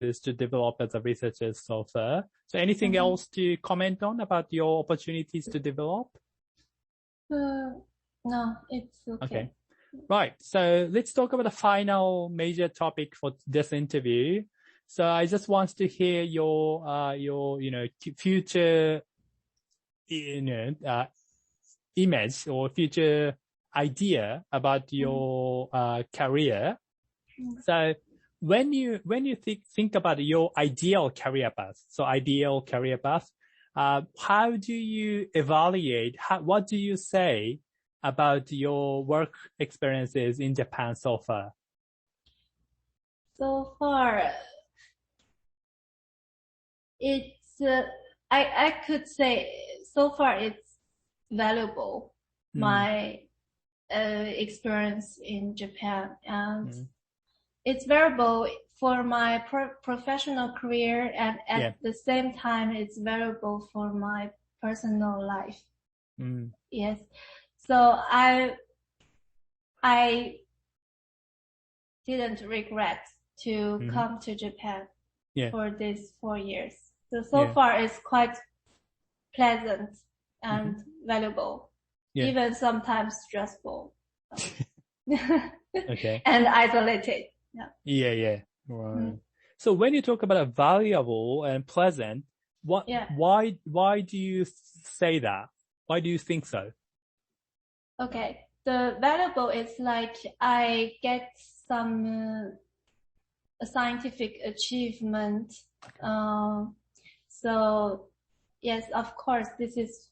to develop as a researcher so far. So anything else to comment on about your opportunities to develop? No, it's okay. Okay. Right. So let's talk about the final major topic for this interview. So I just want to hear your future, image or future idea about your career. So when you think about your ideal career path, how do you evaluate? What do you say about your work experiences in Japan so far? So far, it's I could say so far it's valuable. My experience in Japan, and it's valuable for my professional career, and at the same time it's valuable for my personal life. Yes. So I didn't regret to come to Japan for these 4 years. So far it's quite pleasant and valuable, even sometimes stressful. Okay. And isolated. Yeah. Right. So when you talk about valuable and pleasant, why do you say that? Why do you think so? Okay. The valuable is like I get some scientific achievement. So yes, of course, this is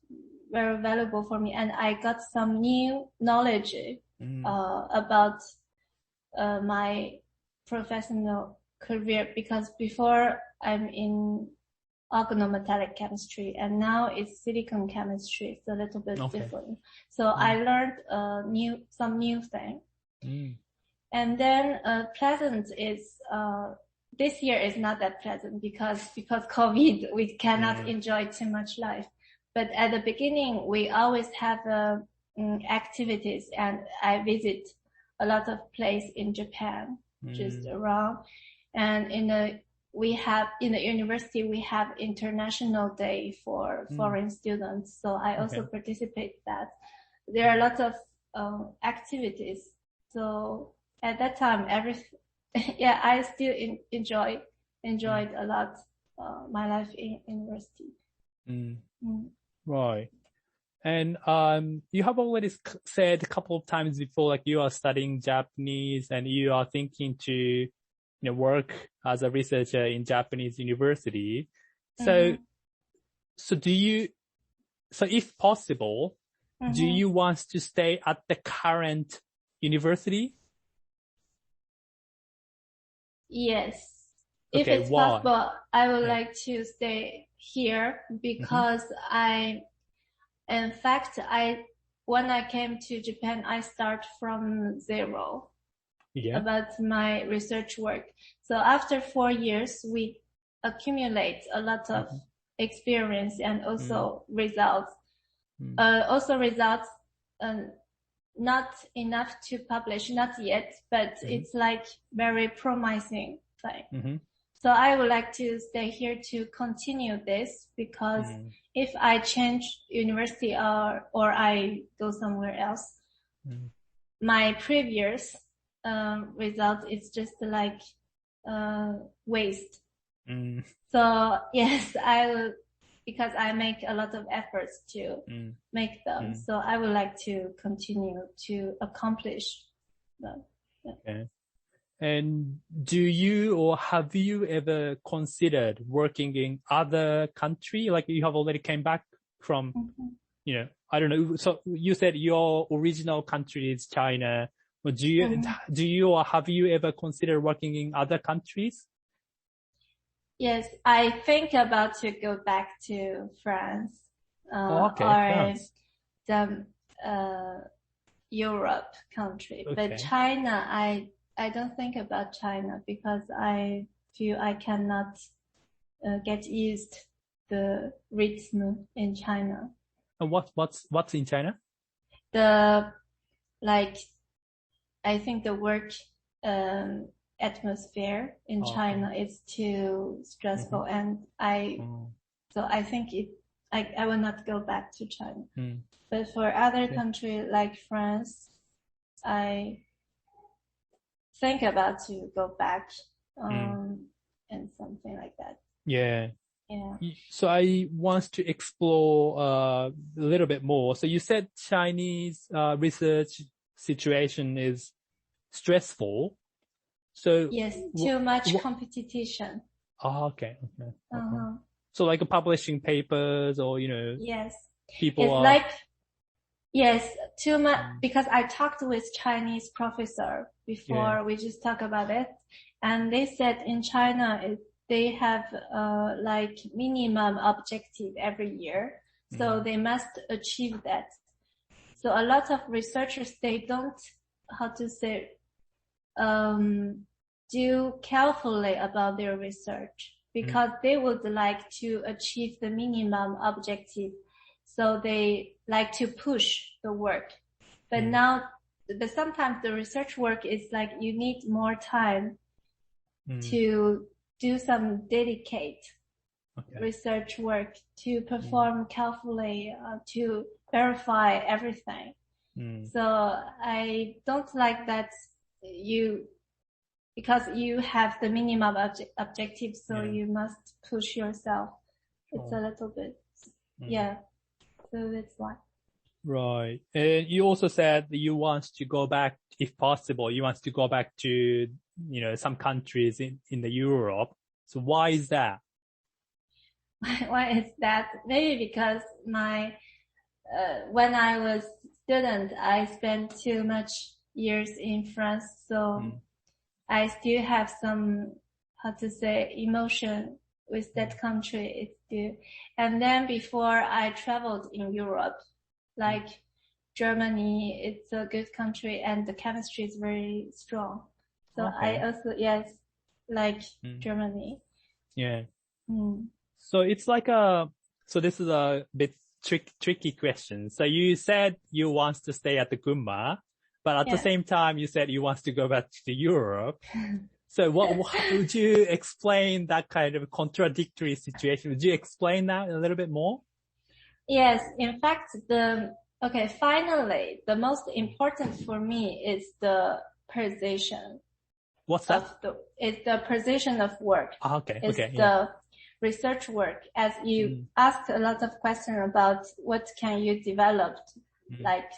very valuable for me, and I got some new knowledge about my professional career, because before I'm in organometallic chemistry and now it's silicon chemistry. It's a little bit different. So I learned some new thing. And then pleasant is this year is not that pleasant because COVID, we cannot enjoy too much life. But at the beginning, we always have activities, and I visit a lot of places in Japan, just around. And in the university, we have International Day for foreign students. So I also participate that. There are lots of activities. So at that time, I still enjoyed a lot my life in university. Right. And you have already said a couple of times before, like you are studying Japanese and you are thinking to work as a researcher in Japanese university. So if possible, do you want to stay at the current university? Yes. If it's possible, I would like to stay here because when I came to Japan, I start from zero about my research work. So after 4 years, we accumulate a lot of experience and also results. Not enough to publish, not yet, but it's like very promising thing. So I would like to stay here to continue this, because if I change university or I go somewhere else, my previous result is just like waste. So yes, I will, because I make a lot of efforts to make them. So I would like to continue to accomplish them. Okay. And do you or have you ever considered working in other country? Like you have already came back from, I don't know. So you said your original country is China. But do you or have you ever considered working in other countries? Yes, I think about to go back to France, or France. The Europe country. But China, I don't think about China because I feel I cannot get used the rhythm in China. And what's in China? I think the work atmosphere in China is too stressful, and so I think I will not go back to China. But for other countries like France, I think about to go back, and something like that. Yeah. Yeah. So I want to explore a little bit more. So you said Chinese research situation is stressful. So yes, too much competition. Oh, okay. So like publishing papers or, yes, people it's are... like, yes, too much, because I talked with Chinese professor before. We just talked about it, and they said in China, they have like minimum objective every year. So they must achieve that. So a lot of researchers, they don't, how to say, do carefully about their research, because they would like to achieve the minimum objective. So they like to push the work. But but sometimes the research work is like you need more time to do some dedicated research work, to perform carefully, to verify everything. So I don't like that because you have the minimum objective, so you must push yourself. It's a little bit, so that's why. Right. And you also said that you want to go back, if possible, you want to go back to, some countries in the Europe. So why is that? Why is that? Maybe because when I was student, I spent too much years in France. So I still have some, how to say, emotion with that country. It's still, and then before I traveled in Europe, like Germany, it's a good country and the chemistry is very strong. So I also, like Germany. Yeah. So it's like so this is a bit tricky question. So you said you want to stay at the Gunma, but at the same time you said you want to go back to Europe. So what would you explain that kind of contradictory situation? Would you explain that a little bit more? Yes, in fact, finally, the most important for me is the position. What's that? It's the position of work. It's the research work. As you asked a lot of questions about what can you develop, like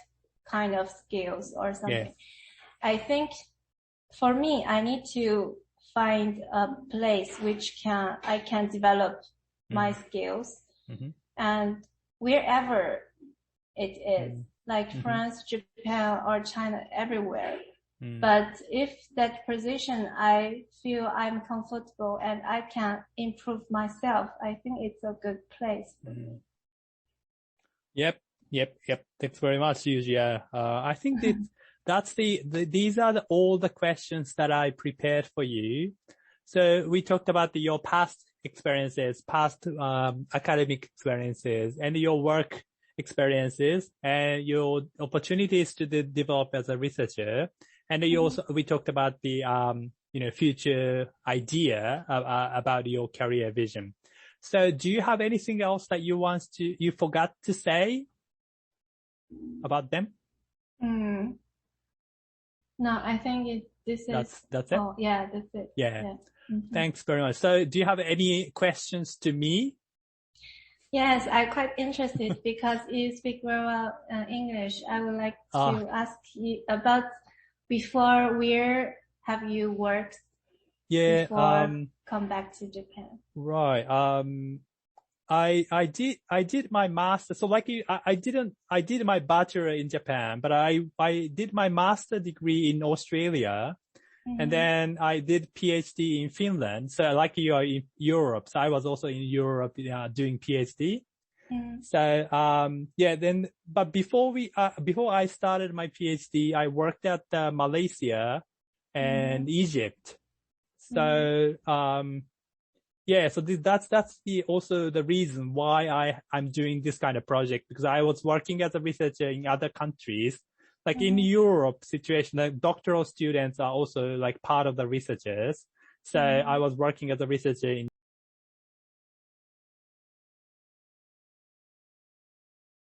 kind of skills or something. I think for me, I need to find a place which I can develop my skills, and wherever it is, like France, Japan, or China, everywhere. But if that position, I feel I'm comfortable and I can improve myself, I think it's a good place for me. Yep. Thanks very much, Yujia. I think that these are all the questions that I prepared for you. So we talked about your past experiences, past academic experiences, and your work experiences, and your opportunities to develop as a researcher. And we talked about the future idea about your career vision. So do you have anything else that you forgot to say about them? No, I think that's it. Oh, yeah, that's it. Yeah. Thanks very much. So do you have any questions to me? Yes, I'm quite interested because you speak very well English. I would like to ask you about before, where have you worked before come back to Japan? Right. I did my master. So like I did my bachelor in Japan, but I did my master degree in Australia. And then I did PhD in Finland. So like you are in Europe. So I was also in Europe doing PhD. So, but before I started my PhD, I worked at Malaysia and Egypt. So, so that's also the reason why I'm doing this kind of project, because I was working as a researcher in other countries like in Europe situation, the doctoral students are also like part of the researchers. So I was working as a researcher in